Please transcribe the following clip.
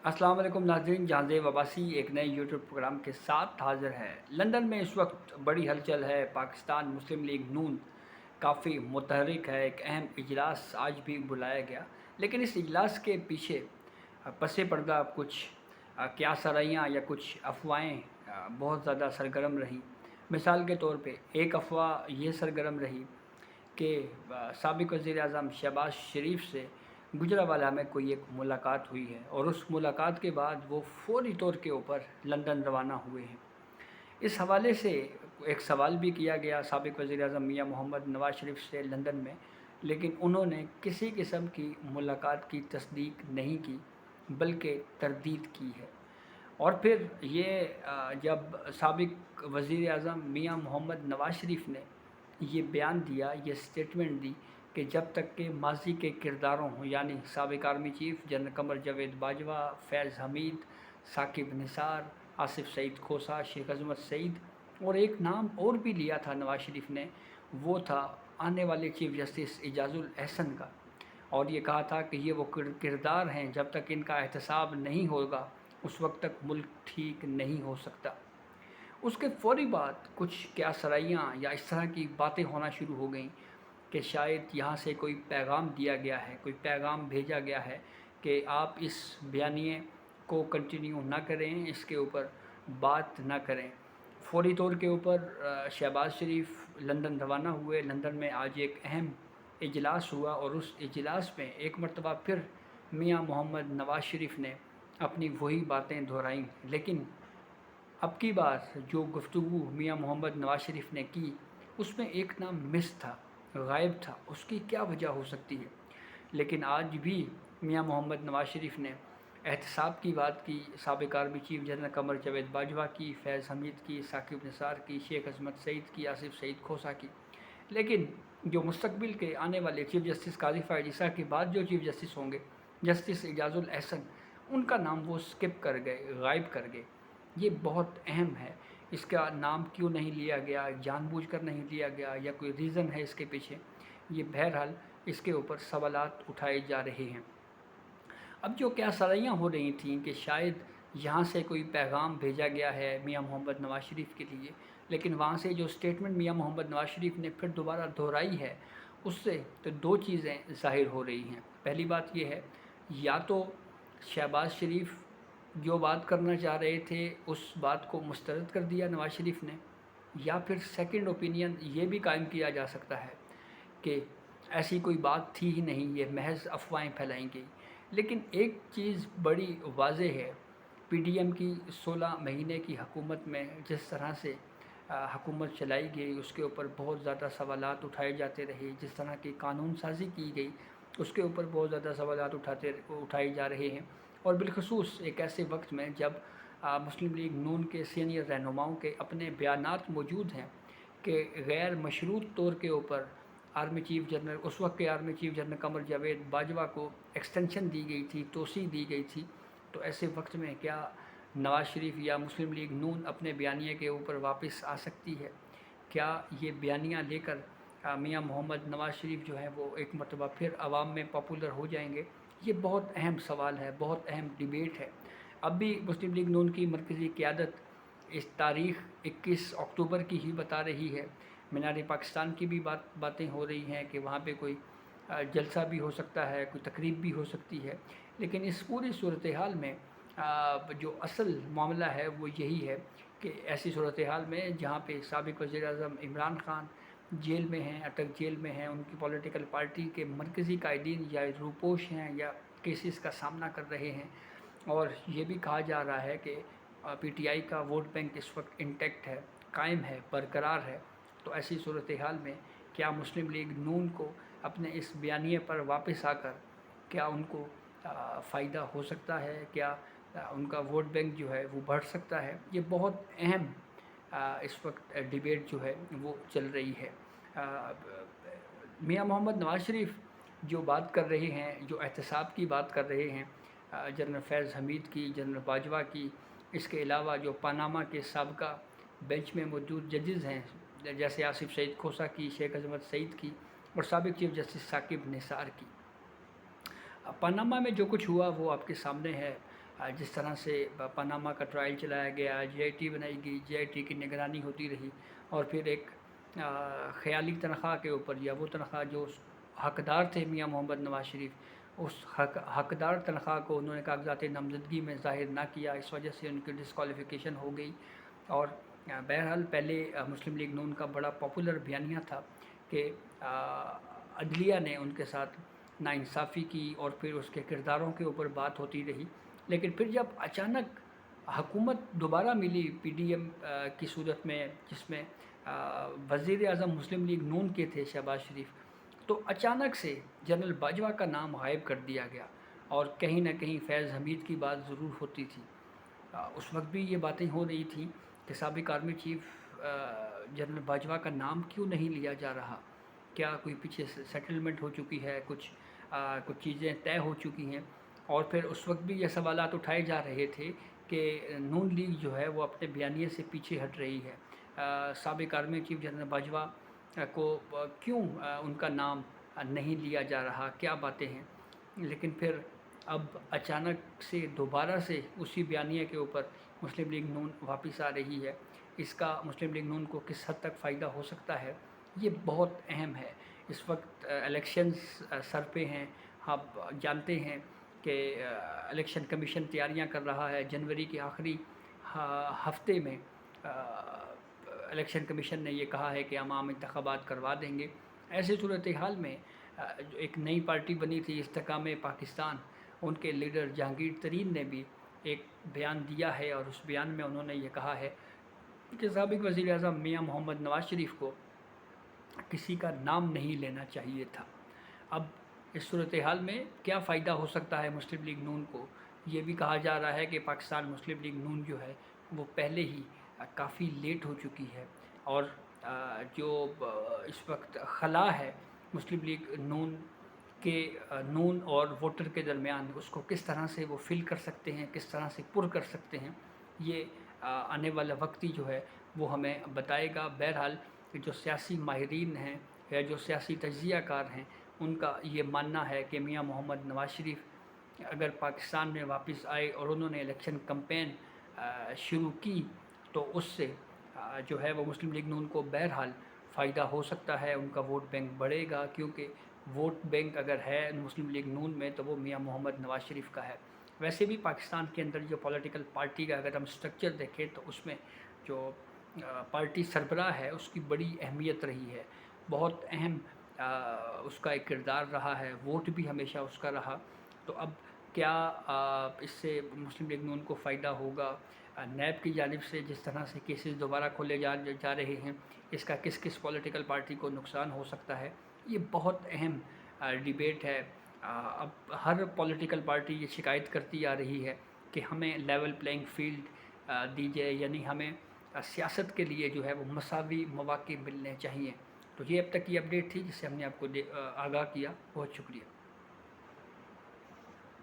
अस्सलाम वालेकुम नाज़रीन, जहांज़ेब अब्बासी एक नए यूट्यूब प्रोग्राम के साथ हाज़िर है। लंदन में इस वक्त बड़ी हलचल है। पाकिस्तान मुस्लिम लीग नून काफ़ी मुतहरिक है। एक अहम इजलास आज भी बुलाया गया, लेकिन इस इजलास के पीछे पसे पर्दा कुछ क्या सराइयाँ या कुछ अफवाहें बहुत ज़्यादा सरगर्म रहीं। मिसाल के तौर पे एक अफवाह ये सरगर्म रही कि साबिक़ वज़ीर-ए-आज़म शहबाज शरीफ से गुजरांवाला में कोई एक मुलाकात हुई है और उस मुलाकात के बाद वो फ़ौरी तौर के ऊपर लंदन रवाना हुए हैं। इस हवाले से एक सवाल भी किया गया साबिक़ वज़ीर-ए-आज़म मियां मोहम्मद नवाज़ शरीफ से लंदन में, लेकिन उन्होंने किसी किस्म की मुलाकात की तस्दीक नहीं की, बल्कि तरदीद की है। और फिर ये जब साबिक़ वज़ीर-ए-आज़म मियां मोहम्मद नवाज़ शरीफ ने ये बयान दिया, ये स्टेटमेंट दी कि जब तक के माजी के किरदारों हों, यानी साबिक़ army chief general Qamar Javed Bajwa, फैज़ हमीद, साकिब निसार, आसिफ़ सईद खोसा, शेख अज़मत सईद, और एक नाम और भी लिया था नवाज़ शरीफ ने, वो था आने वाले चीफ़ जस्टिस एजाज़ुल एहसन का। और ये कहा था कि ये वो किरदार हैं, जब तक इनका एहतसाब नहीं होगा उस वक्त तक मुल्क ठीक नहीं हो सकता। उसके फ़ौरी बाद कुछ क्या सराइयाँ या इस तरह की बातें होना शुरू हो गईं कि शायद यहाँ से कोई पैगाम दिया गया है, कोई पैगाम भेजा गया है कि आप इस बयानिए को कंटिन्यू ना करें, इसके ऊपर बात ना करें। फ़ौरी तौर के ऊपर शहबाज शरीफ लंदन रवाना हुए। लंदन में आज एक अहम इजलास हुआ और उस इजलास में एक मरतबा फिर मियां मोहम्मद नवाज़ शरीफ ने अपनी वही बातें दोहराईं, लेकिन अब की बार जो गुफ्तगू मियां मोहम्मद नवाज़ शरीफ ने की, उसमें एक नाम मिस था, गायब था। उसकी क्या वजह हो सकती है? लेकिन आज भी मियां मोहम्मद नवाज़ शरीफ ने एहतसाब की बात की, साबिक़ army chief general Qamar Javed Bajwa की, फैज़ हमीद की, साकिब निसार की, शेख अज़मत सईद की, आसिफ़ सईद खोसा की। लेकिन जो मुस्तकबिल के आने वाले चीफ़ जस्टिस काज़ी फ़ायज़ ईसा के बाद जो चीफ़ जस्टिस होंगे, जस्टिस एजाज़ुल एहसन, उनका नाम वो स्किप कर गए, गायब कर गए। ये बहुत अहम है। इसका नाम क्यों नहीं लिया गया, जानबूझकर नहीं लिया गया या कोई रीज़न है इसके पीछे, ये बहरहाल इसके ऊपर सवालात उठाए जा रहे हैं। अब जो क्या सराइयाँ हो रही थीं कि शायद यहाँ से कोई पैगाम भेजा गया है मियां मोहम्मद नवाज़ शरीफ के लिए, लेकिन वहाँ से जो स्टेटमेंट मियां मोहम्मद नवाज़ शरीफ ने फिर दोबारा दोहराई है, उससे तो दो चीज़ें ज़ाहिर हो रही हैं। पहली बात ये है, या तो शहबाज शरीफ जो बात करना चाह रहे थे उस बात को मुस्तरद कर दिया नवाज़ शरीफ ने, या फिर सेकंड ओपिनियन ये भी कायम किया जा सकता है कि ऐसी कोई बात थी ही नहीं, ये महज अफवाहें फैलाई गई। लेकिन एक चीज़ बड़ी वाज़ेह है, पीडीएम की 16 महीने की हुकूमत में जिस तरह से हुकूमत चलाई गई, उसके ऊपर बहुत ज़्यादा सवालात उठाए जाते रहे। जिस तरह की कानून साज़ी की गई, उसके ऊपर बहुत ज़्यादा सवालात उठाए जा रहे हैं। और बिलखसूस एक ऐसे वक्त में जब मुस्लिम लीग नून के सीनियर रहनुमाओं के अपने बयानात मौजूद हैं कि गैर मशरूत तौर के ऊपर आर्मी चीफ़ जनरल, उस वक्त के army chief general Qamar Javed Bajwa को एक्सटेंशन दी गई थी, तोसी दी गई थी। तो ऐसे वक्त में क्या नवाज़ शरीफ या मुस्लिम लीग नून अपने बयानिए के ऊपर वापस आ सकती है? क्या ये बयानिया लेकर मियां मोहम्मद नवाज़ शरीफ जो है वो एक मरतबा फिर आवाम में पॉपुलर हो जाएंगे? ये बहुत अहम सवाल है, बहुत अहम डिबेट है। अब भी मुस्लिम लीग नून की मरकज़ी क़यादत इस तारीख़ 21 अक्टूबर की ही बता रही है। मीनार पाकिस्तान की भी बातें हो रही हैं कि वहाँ पे कोई जलसा भी हो सकता है, कोई तकरीब भी हो सकती है। लेकिन इस पूरी सूरत हाल में जो असल मामला है वो यही है कि ऐसी सूरत हाल में जहाँ पे साबिक़ वज़ीर-ए-आज़म इमरान ख़ान जेल में हैं, अटक जेल में हैं, उनकी पॉलिटिकल पार्टी के मरकज़ी कायदीन या रूपोश हैं या केसेस का सामना कर रहे हैं। और ये भी कहा जा रहा है कि पीटीआई का वोट बैंक इस वक्त इंटैक्ट है, कायम है, बरकरार है। तो ऐसी सूरत हाल में क्या मुस्लिम लीग नून को अपने इस बयानिए पर वापस आकर क्या उनको फ़ायदा हो सकता है? क्या उनका वोट बैंक जो है वो बढ़ सकता है? ये बहुत अहम इस वक्त डिबेट जो है वो चल रही है। मियां मोहम्मद नवाज़ शरीफ जो बात कर रहे हैं, जो एहतसाब की बात कर रहे हैं, जनरल फैज़ हमीद की, जनरल बाजवा की, इसके अलावा जो पनामा के साबका बेंच में मौजूद जजेज़ हैं जैसे आसिफ़ सईद खोसा की, शेख अज़मत सईद की और साबिक़ चीफ़ जस्टिस साकिब निसार की। पनामा में जो कुछ हुआ वो आपके सामने है। جس طرح سے پاناما کا ٹرائل چلایا گیا، جے آئی ٹی بنائی گئی، جے آئی ٹی کی نگرانی ہوتی رہی، اور پھر ایک خیالی تنخواہ کے اوپر، یا وہ تنخواہ جو حقدار تھے میاں محمد نواز شریف، اس حقدار تنخواہ کو انہوں نے کاغذات نامزدگی میں ظاہر نہ کیا، اس وجہ سے ان کی ڈسکوالیفیکیشن ہو گئی۔ اور بہرحال پہلے مسلم لیگ نون کا بڑا پاپولر بیانیہ تھا کہ عدلیہ نے ان کے ساتھ ناانصافی کی، اور پھر اس کے کرداروں کے اوپر بات ہوتی رہی۔ لیکن پھر جب اچانک حکومت دوبارہ ملی پی ڈی ایم کی صورت میں، جس میں وزیر اعظم مسلم لیگ نون کے تھے شہباز شریف، تو اچانک سے جنرل باجوہ کا نام غائب کر دیا گیا، اور کہیں نہ کہیں فیض حمید کی بات ضرور ہوتی تھی۔ اس وقت بھی یہ باتیں ہو رہی تھیں کہ سابق آرمی چیف جنرل باجوہ کا نام کیوں نہیں لیا جا رہا، کیا کوئی پیچھے سیٹلمنٹ ہو چکی ہے، کچھ چیزیں طے ہو چکی ہیں۔ اور پھر اس وقت بھی یہ سوالات اٹھائے جا رہے تھے کہ نون لیگ جو ہے وہ اپنے بیانیے سے پیچھے ہٹ رہی ہے، سابق آرمی چیف جنرل باجوہ کو کیوں ان کا نام نہیں لیا جا رہا، کیا باتیں ہیں۔ لیکن پھر اب اچانک سے دوبارہ سے اسی بیانیے کے اوپر مسلم لیگ نون واپس آ رہی ہے۔ اس کا مسلم لیگ نون کو کس حد تک فائدہ ہو سکتا ہے، یہ بہت اہم ہے۔ اس وقت الیکشنز سر پہ ہیں، آپ جانتے ہیں کہ الیکشن کمیشن تیاریاں کر رہا ہے۔ جنوری کے آخری ہفتے میں الیکشن کمیشن نے یہ کہا ہے کہ ہم عام انتخابات کروا دیں گے۔ ایسی صورتحال میں جو ایک نئی پارٹی بنی تھی استحکام پاکستان، ان کے لیڈر جہانگیر ترین نے بھی ایک بیان دیا ہے، اور اس بیان میں انہوں نے یہ کہا ہے کہ سابق وزیر اعظم میاں محمد نواز شریف کو کسی کا نام نہیں لینا چاہیے تھا۔ اب اس صورتحال میں کیا فائدہ ہو سکتا ہے مسلم لیگ نون کو؟ یہ بھی کہا جا رہا ہے کہ پاکستان مسلم لیگ نون جو ہے وہ پہلے ہی کافی لیٹ ہو چکی ہے، اور جو اس وقت خلا ہے مسلم لیگ نون کے نون اور ووٹر کے درمیان، اس کو کس طرح سے وہ فل کر سکتے ہیں، کس طرح سے پر کر سکتے ہیں، یہ آنے والا وقت ہی جو ہے وہ ہمیں بتائے گا۔ بہرحال جو سیاسی ماہرین ہیں یا جو سیاسی تجزیہ کار ہیں، ان کا یہ ماننا ہے کہ میاں محمد نواز شریف اگر پاکستان میں واپس آئے اور انہوں نے الیکشن کمپین شروع کی، تو اس سے جو ہے وہ مسلم لیگ نون کو بہرحال فائدہ ہو سکتا ہے، ان کا ووٹ بینک بڑھے گا، کیونکہ ووٹ بینک اگر ہے مسلم لیگ نون میں تو وہ میاں محمد نواز شریف کا ہے۔ ویسے بھی پاکستان کے اندر جو پولیٹیکل پارٹی کا اگر ہم سٹرکچر دیکھیں تو اس میں جو پارٹی سربراہ ہے اس کی بڑی اہمیت رہی ہے، بہت اہم اس کا ایک کردار رہا ہے، ووٹ بھی ہمیشہ اس کا رہا۔ تو اب کیا اس سے مسلم لیگ نون کو فائدہ ہوگا؟ نیب کی جانب سے جس طرح سے کیسز دوبارہ کھولے جا رہے ہیں، اس کا کس کس پولیٹیکل پارٹی کو نقصان ہو سکتا ہے، یہ بہت اہم ڈیبیٹ ہے۔ اب ہر پولیٹیکل پارٹی یہ شکایت کرتی آ رہی ہے کہ ہمیں لیول پلینگ فیلڈ دی جائے، یعنی ہمیں سیاست کے لیے جو ہے وہ مساوی مواقع ملنے چاہیے۔ تو یہ اب تک کی اپڈیٹ تھی جس سے ہم نے آپ کو آگاہ کیا۔ بہت شکریہ۔